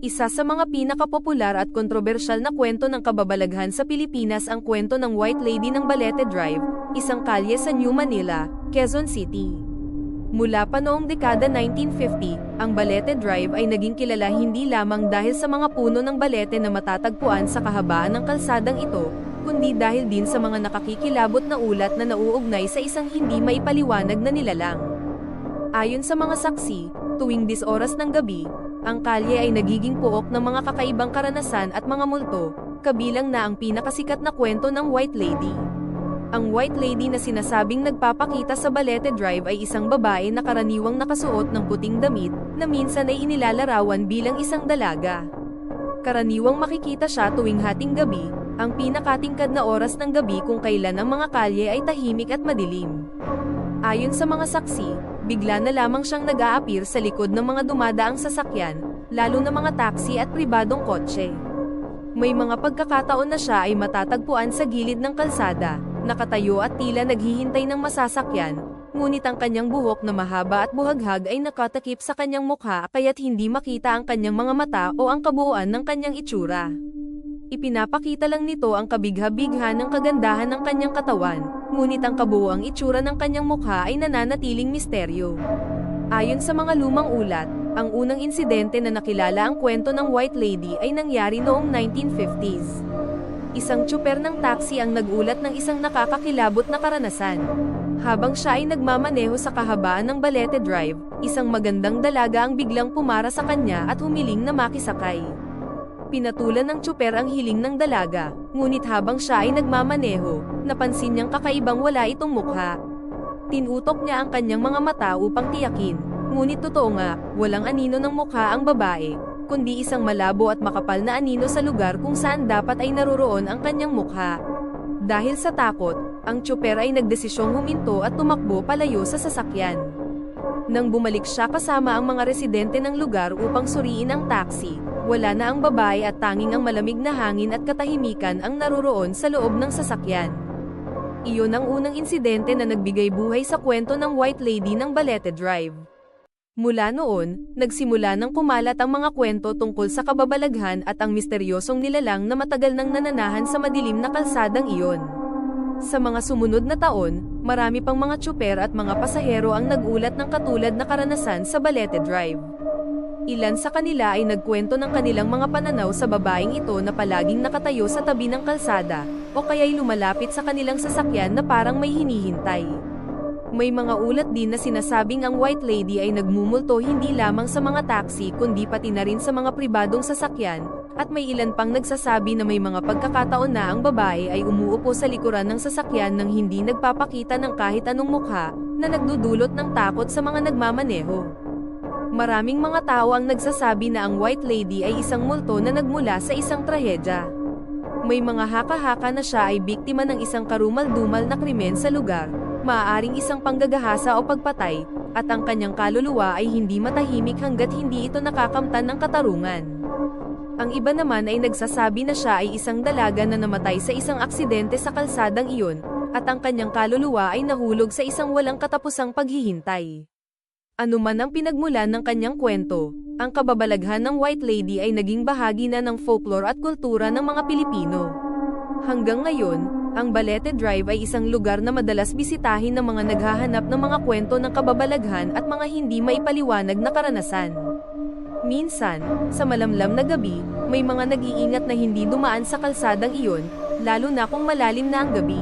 Isa sa mga pinakapopular at kontrobersyal na kwento ng kababalaghan sa Pilipinas ang kwento ng White Lady ng Balete Drive, isang kalye sa New Manila, Quezon City. Mula pa noong dekada 1950, ang Balete Drive ay naging kilala hindi lamang dahil sa mga puno ng balete na matatagpuan sa kahabaan ng kalsadang ito, kundi dahil din sa mga nakakikilabot na ulat na nauugnay sa isang hindi maipaliwanag na nilalang. Ayon sa mga saksi, tuwing 10 oras ng gabi, ang kalye ay nagiging puok ng mga kakaibang karanasan at mga multo, kabilang na ang pinakasikat na kwento ng White Lady. Ang White Lady na sinasabing nagpapakita sa Balete Drive ay isang babae na karaniwang nakasuot ng puting damit, na minsan ay inilalarawan bilang isang dalaga. Karaniwang makikita siya tuwing hating gabi, ang pinakatingkad na oras ng gabi kung kailan ang mga kalye ay tahimik at madilim. Ayon sa mga saksi, bigla na lamang siyang nag-a-appear sa likod ng mga dumadaang sasakyan, lalo na mga taxi at pribadong kotse. May mga pagkakataon na siya ay matatagpuan sa gilid ng kalsada, nakatayo at tila naghihintay ng masasakyan, ngunit ang kanyang buhok na mahaba at buhaghag ay nakatakip sa kanyang mukha kaya't hindi makita ang kanyang mga mata o ang kabuuan ng kanyang itsura. Ipinapakita lang nito ang kabigha-bigha ng kagandahan ng kanyang katawan, ngunit ang kabuuang itsura ng kanyang mukha ay nananatiling misteryo. Ayon sa mga lumang ulat, ang unang insidente na nakilala ang kwento ng White Lady ay nangyari noong 1950s. Isang tsuper ng taxi ang nagulat ng isang nakakakilabot na karanasan. Habang siya ay nagmamaneho sa kahabaan ng Balete Drive, isang magandang dalaga ang biglang pumara sa kanya at humiling na makisakay. Pinatulan ng tsuper ang hiling ng dalaga, ngunit habang siya ay nagmamaneho, napansin niyang kakaibang wala itong mukha. Tinutok niya ang kanyang mga mata upang tiyakin, ngunit totoo nga, walang anino ng mukha ang babae, kundi isang malabo at makapal na anino sa lugar kung saan dapat ay naroroon ang kanyang mukha. Dahil sa takot, ang tsuper ay nagdesisyong huminto at tumakbo palayo sa sasakyan. Nang bumalik siya kasama ang mga residente ng lugar upang suriin ang taxi, wala na ang babae at tanging ang malamig na hangin at katahimikan ang naroroon sa loob ng sasakyan. Iyon ang unang insidente na nagbigay buhay sa kwento ng White Lady ng Balete Drive. Mula noon, nagsimula ng kumalat ang mga kwento tungkol sa kababalaghan at ang misteryosong nilalang na matagal nang nananahan sa madilim na kalsadang iyon. Sa mga sumunod na taon, marami pang mga tsuper at mga pasahero ang nagulat ng katulad na karanasan sa Balete Drive. Ilan sa kanila ay nagkwento ng kanilang mga pananaw sa babaeng ito na palaging nakatayo sa tabi ng kalsada, o kaya'y lumalapit sa kanilang sasakyan na parang may hinihintay. May mga ulat din na sinasabing ang White Lady ay nagmumulto hindi lamang sa mga taxi kundi pati na rin sa mga pribadong sasakyan, at may ilan pang nagsasabi na may mga pagkakataon na ang babae ay umuupo sa likuran ng sasakyan nang hindi nagpapakita ng kahit anong mukha, na nagdudulot ng takot sa mga nagmamaneho. Maraming mga tao ang nagsasabi na ang White Lady ay isang multo na nagmula sa isang trahedya. May mga haka-haka na siya ay biktima ng isang karumal-dumal na krimen sa lugar, maaaring isang panggagahasa o pagpatay, at ang kanyang kaluluwa ay hindi matahimik hanggat hindi ito nakakamtan ng katarungan. Ang iba naman ay nagsasabi na siya ay isang dalaga na namatay sa isang aksidente sa kalsadang iyon, at ang kanyang kaluluwa ay nahulog sa isang walang katapusang paghihintay. Ano man ang pinagmulan ng kanyang kwento, ang kababalaghan ng White Lady ay naging bahagi na ng folklore at kultura ng mga Pilipino. Hanggang ngayon, ang Balete Drive ay isang lugar na madalas bisitahin ng mga naghahanap ng mga kwento ng kababalaghan at mga hindi maipaliwanag na karanasan. Minsan, sa malamlam na gabi, may mga nag-iingat na hindi dumaan sa kalsadang iyon, lalo na kung malalim na ang gabi.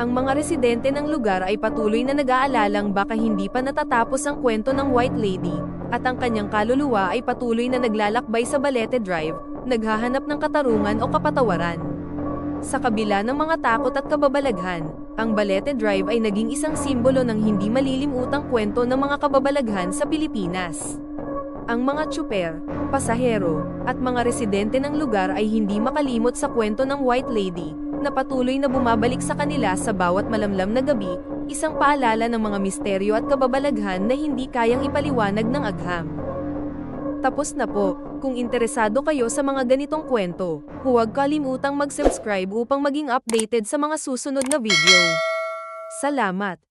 Ang mga residente ng lugar ay patuloy na nag-aalalang baka hindi pa natatapos ang kwento ng White Lady, at ang kanyang kaluluwa ay patuloy na naglalakbay sa Balete Drive, naghahanap ng katarungan o kapatawaran. Sa kabila ng mga takot at kababalaghan, ang Balete Drive ay naging isang simbolo ng hindi malilimutang kwento ng mga kababalaghan sa Pilipinas. Ang mga tsuper, pasahero, at mga residente ng lugar ay hindi makalimot sa kwento ng White Lady, na patuloy na bumabalik sa kanila sa bawat malamlam na gabi, isang paalala ng mga misteryo at kababalaghan na hindi kayang ipaliwanag ng agham. Tapos na po. Kung interesado kayo sa mga ganitong kwento, huwag kalimutang mag-subscribe upang maging updated sa mga susunod na video. Salamat!